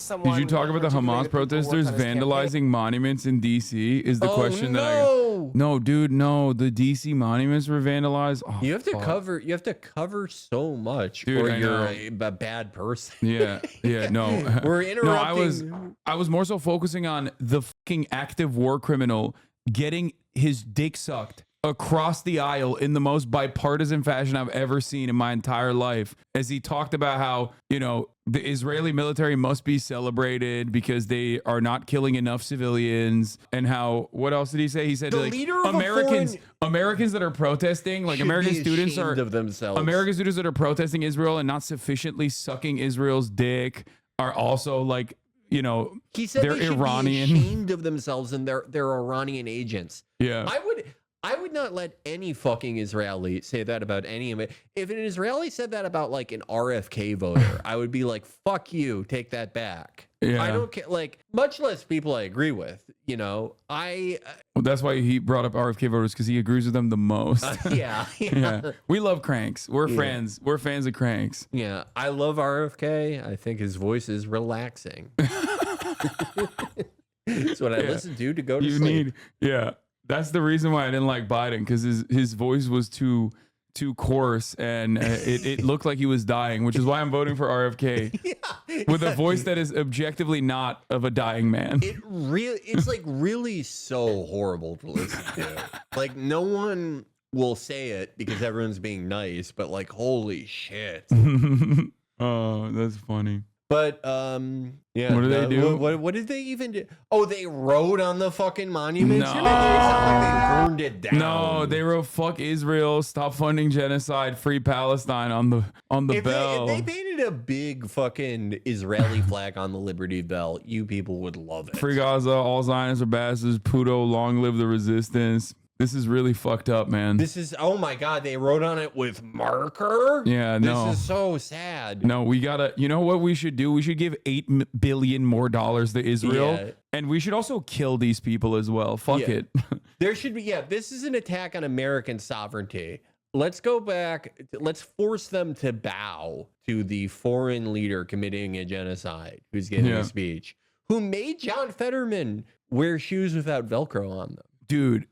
someone. Did you talk about the Hamas protesters vandalizing monuments in DC? Is the question that I... No, dude, no. The DC monuments were vandalized. Oh, you have to cover. You have to cover so much, dude, or you're a bad person. Yeah, no. We're interrupting. No, I was more so focusing on the fucking active war criminal getting his dick sucked across the aisle in the most bipartisan fashion I've ever seen in my entire life, as he talked about how, you know, the Israeli military must be celebrated because they are not killing enough civilians, and how, what else did he say? He said like Americans that are protesting, like American students that are protesting Israel and not sufficiently sucking Israel's dick are also like, you know, he said they're they should Iranian, be ashamed of themselves and they're Iranian agents. Yeah, I would not let any fucking Israeli say that about any of it. If an Israeli said that about like an RFK voter, I would be like, fuck you, take that back. Yeah. I don't care, like, much less people I agree with, you know. Well, that's why he brought up RFK voters, because he agrees with them the most. Yeah. We love cranks. We're fans. We're fans of cranks. Yeah. I love RFK. I think his voice is relaxing. It's what I listen to go to sleep. That's the reason why I didn't like Biden, because his voice was too coarse, and it looked like he was dying, which is why I'm voting for RFK. With a voice that is objectively not of a dying man. It's like really so horrible to listen to. Like, no one will say it because everyone's being nice, but like, holy shit. Oh, that's funny. But yeah. What did they do? What did they even do? Oh, they wrote on the fucking monuments. No. You're making it sound like they burned it down. No, they wrote "fuck Israel, stop funding genocide, free Palestine" on the bell. If they painted a big fucking Israeli flag on the Liberty Bell, you people would love it. Free Gaza, all Zionists are bastards. Puto, long live the resistance. This is really fucked up, man. This is, oh my God, they wrote on it with marker? Yeah, no. This is so sad. No, we gotta, you know what we should do? We should give $8 billion more to Israel. And we should also kill these people as well. Fuck it. There should be, this is an attack on American sovereignty. Let's go back. Let's force them to bow to the foreign leader committing a genocide who's giving a speech, who made John Fetterman wear shoes without Velcro on them. Dude.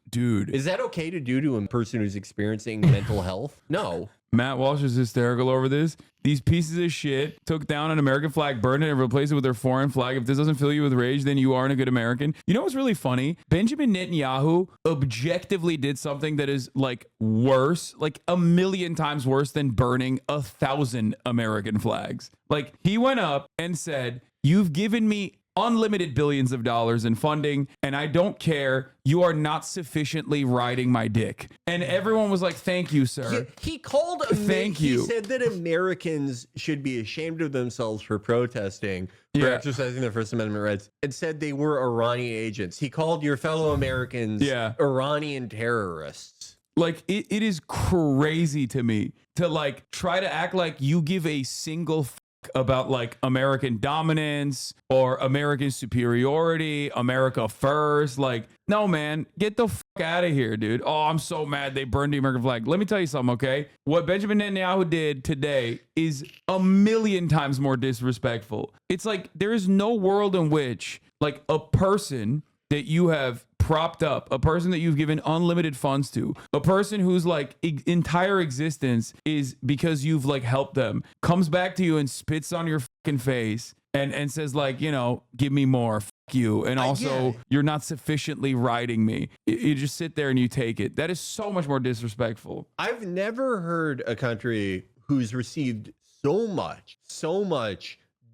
Is that okay to do to a person who's experiencing mental health? No. Matt Walsh is hysterical over this. These pieces of shit took down an American flag, burned it, and replaced it with their foreign flag. If this doesn't fill you with rage, then you aren't a good American. You know what's really funny? Benjamin Netanyahu objectively did something that is like worse, like 1,000,000 times worse than burning 1,000 American flags. Like, he went up and said, "You've given me unlimited billions of dollars in funding, and I don't care. You are not sufficiently riding my dick." And everyone was like, "Thank you, sir." He called. Thank you. He said that Americans should be ashamed of themselves for protesting, for exercising their First Amendment rights, and said they were Iranian agents. He called your fellow Americans Iranian terrorists. Like, it is crazy to me to like try to act like you give a single about like American dominance or American superiority, America first. Like, no, man, get the fuck out of here, dude. Oh, I'm so mad they burned the American flag. Let me tell you something, okay? What Benjamin Netanyahu did today is 1,000,000 times more disrespectful. It's like, there is no world in which like a person that you have propped up, a person that you've given unlimited funds to, a person whose like entire existence is because you've like helped them, comes back to you and spits on your fucking face and says like, you know, give me more, fuck you, and also you're not sufficiently riding me. You just sit there and you take it. That is so much more disrespectful. I've never heard a country who's received so much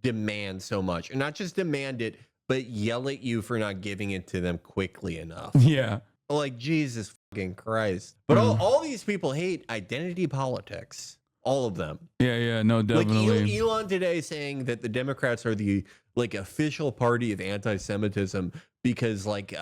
demand so much, and not just demand it, but yell at you for not giving it to them quickly enough. Yeah. Like, Jesus fucking Christ. But all these people hate identity politics. All of them. Yeah, no, definitely. Like Elon today saying that the Democrats are the like official party of anti-Semitism because like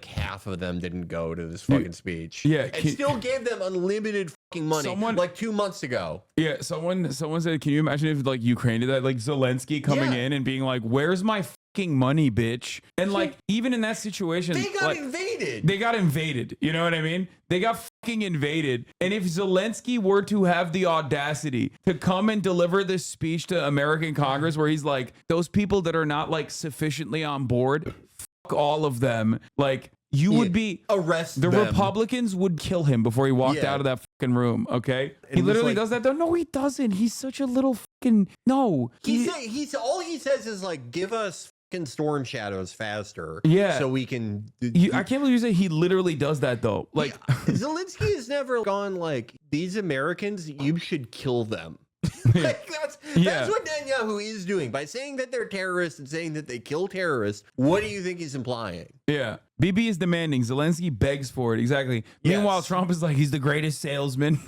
half of them didn't go to this fucking speech. Yeah. And still gave them unlimited fucking money like 2 months ago. Yeah, someone said, can you imagine if like Ukraine did that? Like Zelensky coming in and being like, "Where's my fucking money, bitch?" And like, even in that situation, they got invaded. They got invaded. You know what I mean? They got fucking invaded. And if Zelensky were to have the audacity to come and deliver this speech to American Congress where he's like, those people that are not like sufficiently on board, fuck all of them. Like, you would be arrest the them. Republicans would kill him before he walked out of that fucking room. Okay, he literally does that though. No, he doesn't. He's such a little fucking no. He's all he says is like, give us fucking storm shadows faster. Yeah, so we can. I can't believe you say he literally does that though. Like Zelensky has never gone like, these Americans, you should kill them. Like, that's what Netanyahu is doing by saying that they're terrorists and saying that they kill terrorists. What do you think he's implying? Yeah, Bibi is demanding. Zelensky begs for it. Exactly. Yes. Meanwhile, Trump is like, he's the greatest salesman.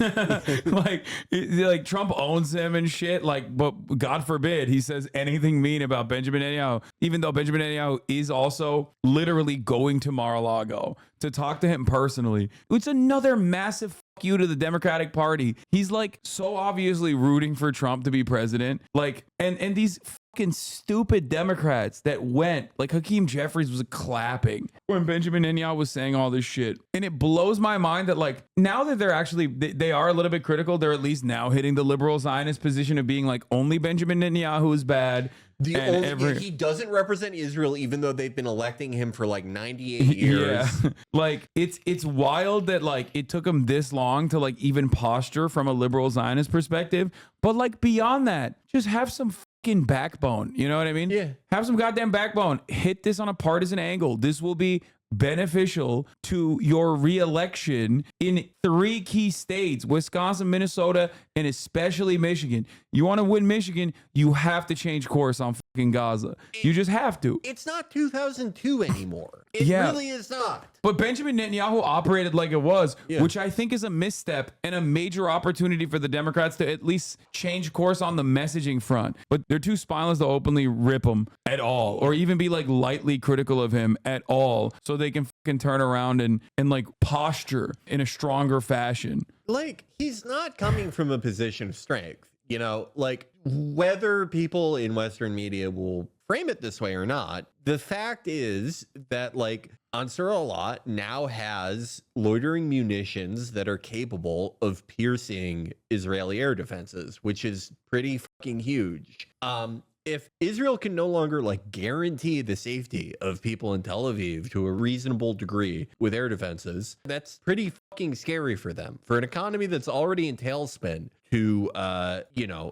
like Trump owns him and shit. Like, but God forbid he says anything mean about Benjamin Netanyahu. Even though Benjamin Netanyahu is also literally going to Mar-a-Lago to talk to him personally. It's another massive fuck you to the Democratic Party. He's like so obviously rooting for Trump to be president. Like, and these fucking stupid Democrats that went, like Hakeem Jeffries was clapping when Benjamin Netanyahu was saying all this shit. And it blows my mind that like now that they're actually, they are a little bit critical. They're at least now hitting the liberal Zionist position of being like only Benjamin Netanyahu is bad. He doesn't represent Israel, even though they've been electing him for like 98 years. Yeah. Like it's wild that like it took him this long to like even posture from a liberal Zionist perspective. But like beyond that, just have some fucking backbone. You know what I mean? Yeah. Have some goddamn backbone. Hit this on a partisan angle. This will be beneficial to your reelection in 3 key states, Wisconsin, Minnesota, and especially Michigan. You want to win Michigan, you have to change course on fucking Gaza. You just have to. It's not 2002 anymore. It really is not. But Benjamin Netanyahu operated like it was, which I think is a misstep and a major opportunity for the Democrats to at least change course on the messaging front. But they're too spineless to openly rip him at all, or even be like lightly critical of him at all, so they can fucking turn around and like posture in a stronger fashion. Like, he's not coming from a position of strength, you know, like whether people in Western media will frame it this way or not. The fact is that like Ansar Allah now has loitering munitions that are capable of piercing Israeli air defenses, which is pretty fucking huge. If Israel can no longer like guarantee the safety of people in Tel Aviv to a reasonable degree with air defenses, that's pretty fucking scary for them. For an economy that's already in tailspin, to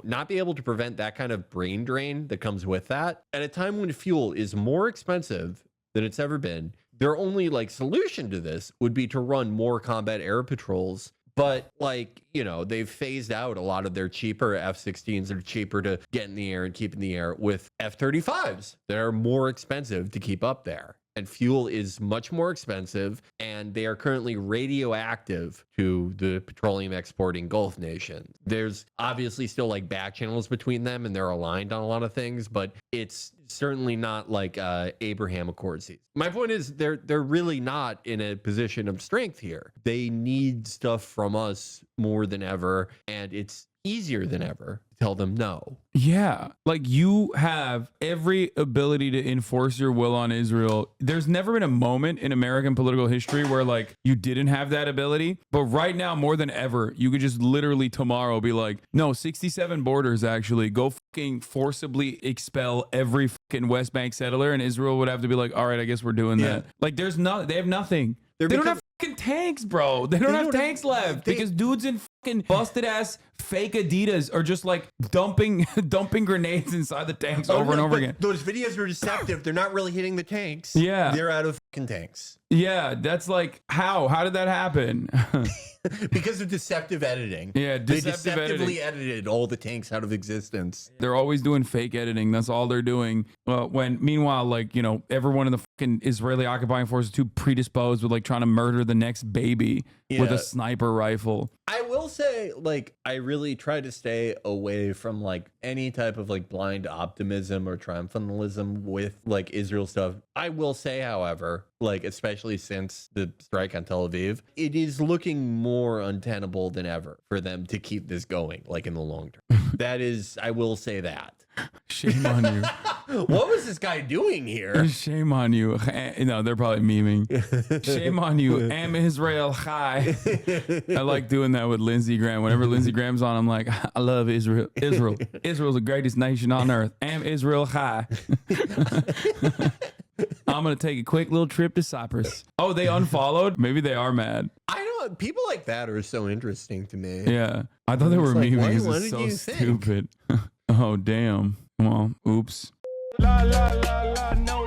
not be able to prevent that kind of brain drain that comes with that at a time when fuel is more expensive than it's ever been. Their only like solution to this would be to run more combat air patrols. But like, they've phased out a lot of their cheaper F-16s that are cheaper to get in the air and keep in the air with F-35s that are more expensive to keep up there. And fuel is much more expensive, and they are currently radioactive to the petroleum exporting Gulf nations. There's obviously still like back channels between them, and they're aligned on a lot of things, but it's certainly not like Abraham Accords. My point is they're really not in a position of strength here. They need stuff from us more than ever, and it's easier than ever to tell them no. Yeah, like you have every ability to enforce your will on Israel. There's never been a moment in American political history where like you didn't have that ability, but right now more than ever, you could just literally tomorrow be like, no, 67 borders actually, go fucking forcibly expel every fucking West Bank settler, and Israel would have to be like, all right, I guess we're doing that. Like they have nothing. They don't have fucking tanks, bro. They don't have tanks left because dudes in fucking busted ass fake Adidas are just like dumping grenades inside the tanks over and over again. Those videos are deceptive. They're not really hitting the tanks. Yeah. They're out of fucking tanks. Yeah, that's like how did that happen? Because of deceptive editing. Yeah, they deceptively edited all the tanks out of existence. They're always doing fake editing. That's all they're doing. When meanwhile, like, everyone in the fucking Israeli occupying force is too predisposed with like trying to murder the next baby with a sniper rifle. I will say, like, I really try to stay away from like any type of like blind optimism or triumphantalism with like Israel stuff. I will say, however, like, especially since the strike on Tel Aviv, it is looking more untenable than ever for them to keep this going, like in the long term. That is, I will say that. Shame on you. What was this guy doing here? Shame on you. No, they're probably memeing. Shame on you. Am Israel Chai. I like doing that with Lindsey Graham. Whenever Lindsey Graham's on, I'm like, I love Israel. Israel's the greatest nation on earth. Am Israel Chai. I'm going to take a quick little trip to Cyprus. Oh, they unfollowed? Maybe they are mad. I know. People like that are so interesting to me. Yeah. I thought they were like, memeing. what This is did so you think? stupid. Oh, damn. Well, oops. La la la la, no